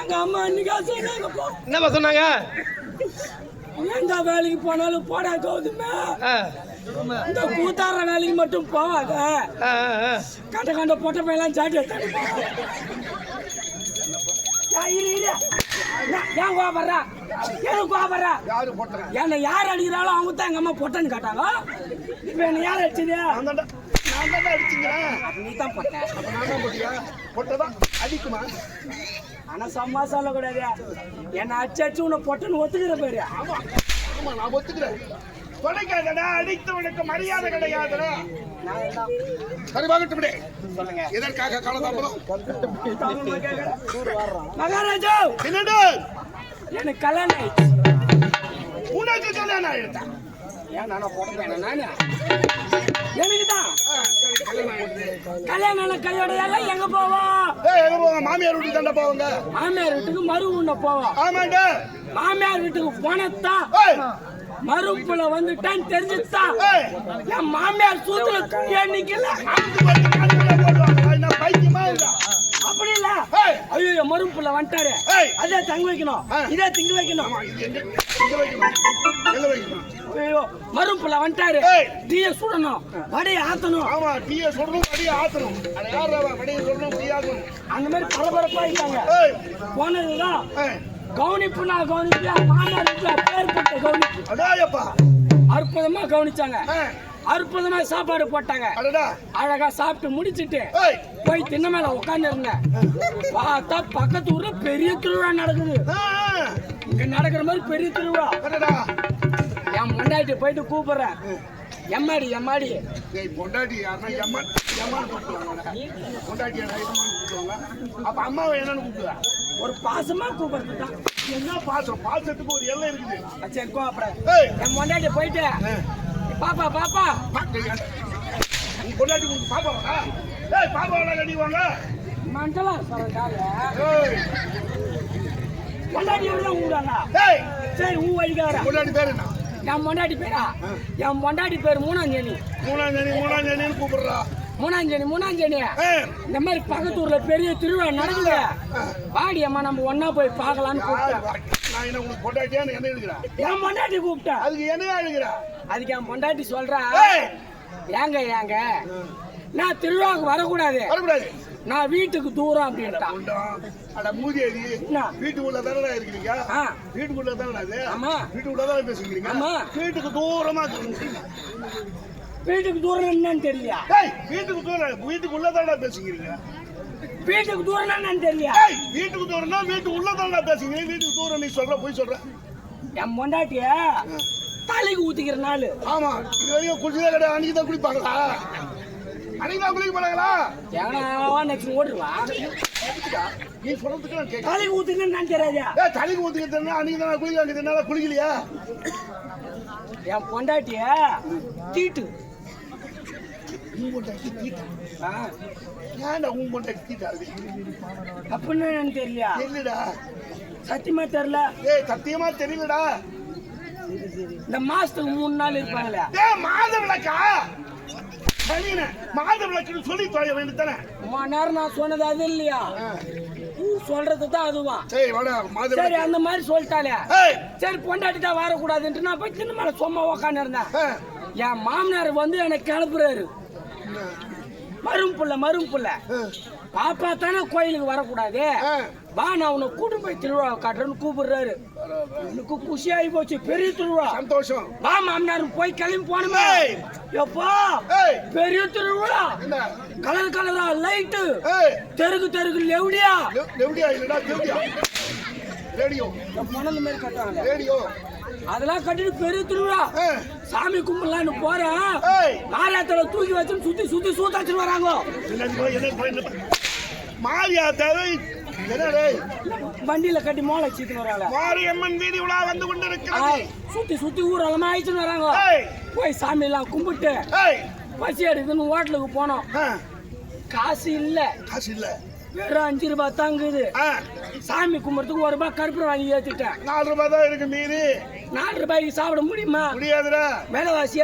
எங்க அம்மா இன்னைக்கா சொன்னாங்க. என்னப்பா சொன்னாங்க? எந்த வேலைக்கு போனாலும் போடா கௌதமே, இந்த கூத்தாடுற வேலைக்கு மட்டும் போவாத. கண்ட கண்ட பொட்ட பையெல்லாம் சாட்டி எடுத்தாங்க. ஏன் கோபப்படுறா? எதுக்கு கோபப்படுறா? என்னை யார் அடிக்கிறாலும் அவங்க தான் எங்க அம்மா பொட்டன்னு கேட்டாங்க. இப்ப என்ன யார் அடிச்சது? நீ தான் அடிக்குமா? ஆனா சம்மா சொல்லக்கூடாது. என்ன அச்சு உன்னை பொட்டன்னு ஒத்துக்கிற பேரு. ஆமா நான் ஒத்துக்கிறேன். தொலைக்காதடா, அடித்தவனுக்கு மரியாதை கிடையாதுடா. சரி வாங்கட்டு சொல்லுங்க. எதற்காக காலதாமதம்? மகாராஜா என்னடா எனக்கு கல்யாணம் ஆயிடுச்சு. உனக்கு கல்யாணம் ஆயிடுச்சா? ஏன் நானா போட்டேன்? நானே எனக்கு தான் கல்யாணம். கையோட எல்லாம் எங்க போவோம்? எங்க போவோங்க? மாமியார் வீட்டுக்கு தாண்டா போவாங்க. மாமியார் வீட்டுக்கு மறு உண்ண போவோம். ஆமாண்டா. மாமியார் வீட்டுக்கு போனதான் மறுப்புல வந்துட்டான்னு தெரிஞ்சுதான் என் மாமியார் சூத்துல நிக்கல. அப்படி இல்ல, ஐயோ மறுப்புல வந்துட்டாரு, அதே தங்க வைக்கணும், இதே திங்க வைக்கணும். ஐயோ மறுப்புல வந்துட்டாரு, டீய சுடணும், வடையை ஆத்தணும். ஆமா, டீய சுடணும், வடையை ஆத்தணும். வடையை சுடணும், டீ ஆத்தணும். அந்த மாதிரி பரபரப்பாயிட்டாங்க. போனதுதான் கவனிப்பு. நான் கவனிப்பு மாமியார் பேர்பட்ட கவனிப்பு. அற்புதமா கவனிச்சாங்க. அற்புதமா சாப்பாடு போட்டாங்க. அழகா சாப்பிட்டு முடிச்சிட்டு போய் திண்ண மேல உட்கார்ந்து இருந்தேன். பார்த்தா பக்கத்து ஊர்ல பெரிய திருவிழா நடக்குது. இங்க நடக்கிற மாதிரி பெரிய திருவிழா. என் முன்னாடி போயிட்டு கூப்பிடுறேன், எம்மாடி எம்மாடி. பொண்டாட்டி அப்ப அம்மாவை என்னன்னு கூப்பிடுவா? ஒரு பாசமா கூப்பிடுறது தான். என்ன பாசம்? பாசத்துக்கு ஒரு எல்லை இருக்குது. சரி கோப்பட என் முன்னாடி போயிட்டு பாப்பா பாப்பா பொண்டாட்டி பாப்பாவா? பாப்பாவா கட்டிக்குவாங்க மண்டலா சொல்றாங்க. பொண்டாட்டி எவ்வளவு கூடாங்க? சரி ஊ வழிக்கார. பொண்டாட்டி பேரு என்ன? என் பொண்டாட்டி பேரா? என் பொண்டாட்டி பேர் மூணாஞ்சேனி. மூணாஞ்சேனின்னு கூப்பிடுறா. மூணாஞ்சேனி இந்த மாதிரி பக்கத்து ஊர்ல பெரிய திருவிழா நடக்குது. வாடி அம்மா நம்ம ஒன்னா போய் பார்க்கலான்னு கூப்பிட்டேன். என் பொண்டாட்டி கூப்பிட்டேன். அதுக்கு என்ன அழுகிறா? அதுக்கு என் பொண்டாட்டி சொல்றா, ஏங்க நான் திருவிழாவுக்கு வரக்கூடாது, நான் வீட்டுக்கு தூரம் அப்படின்ட்டான். வீட்டுக்குள்ள தானே இருக்கிறீங்க? வீட்டுக்குள்ள தானே? ஆமா வீட்டுக்குள்ள தானே பேசுகிறீங்க. ஆமா வீட்டுக்கு தூரமா. வீட்டுக்கு தூரம் என்னன்னு தெரியல. வீட்டுக்கு தூரம் வீட்டுக்குள்ள தானே பேசுகிறீங்க. வீட்டுக்கு தூரம் என்னன்னு தெரியல. வீட்டுக்கு தூரம்னா வீட்டுக்கு உள்ள தானே பேசுகிறீங்க. வீட்டுக்கு தூரம் நீ சொல்ற போய் சொல்ற. என் பொண்டாட்டிய தலைக்கு ஊத்திக்கிற நாள். ஆமா, இது வரைக்கும் குளிச்சதே கிடையாது. அன்னைக்கு தான் குளிப்பாங்களா? அன்னைக்கு தான் குளிக்க போறாங்களா? நெக்ஸ்ட் ஓடுவா. நீ சொல்றதுக்கு தலைக்கு ஊத்துன்னு தெரியாதா? தலைக்கு ஊத்துக்கிறதுனா அன்னைக்கு தான் குளிக்க குளிக்கலையா? என் பொண்டாட்டிய தீட்டு. அப்படின்னு தெரியல. சத்தியமா தெரியல. சத்தியமா தெரியலடா. இந்த மாசத்துக்கு 3 நாள் இருப்பாங்களே. மாத விளக்கா? மாத விளக்குன்னு சொல்லி தொலைய வேண்டியதானே. நேரம் நான் சொன்னது அது இல்லையா? சொல்றது தான் அதுவா? சரி அந்த மாதிரி சொல்லிட்டாலே. சரி பொண்டாட்டி தான் வரக்கூடாதுன்ட்டு நான் போய் சின்ன மேல சும்மா உக்காந்து இருந்தேன். என் மாமனார் வந்து எனக்கு கிளப்புறாரு. மரும் புள்ள பாப்பா தானே கோயிலுக்கு வரக்கூடாது, வா நான் உன்னை கூட்டு போய் திருவிழா காட்டுறேன்னு கூப்பிடுறாரு. எனக்கு குஷி ஆகி போச்சு. பெரிய திருவிழா, சந்தோஷம். வா மாமனார் போய் கிளம்பி போனோமே. எப்பா பெரிய திருவிழா, கலர் கலரா லைட்டு, தெருக்கு லெவடியா மணல் மாதிரி கட்டுறாங்க. அதெல்லாம் கட்டிட்டு பெரிய திருவிழா சாமி கும்பிடலான்னு போறேன். மாரியாத்தால தூக்கி வச்சு சுத்தி சூத்தாச்சு வராங்க. மாரியாத்தாவை வண்டியில கட்டி மோளை வச்சுட்டு வராங்க. மாரியம்மன் வீதி உலா வந்து கொண்டு இருக்கிறது. சுத்தி ஊரெல்லாம் ஆயிடுச்சுன்னு வராங்க. போய் சாமி எல்லாம் கும்பிட்டு பசி எடுக்குன்னு ஹோட்டலுக்கு போனோம். காசு இல்ல. வெறும் 5 ரூபாய் தாங்குது. சாமி கும்பிட்றதுக்கு 1 ரூபாய் கருப்பு வாங்கி ஏத்திட்டேன். 4 ரூபாய் தான் இருக்கு மீறி. 4 ரூபாய்க்கு சாப்பிட முடியுமா? முடியாதுடா. விலைவாசி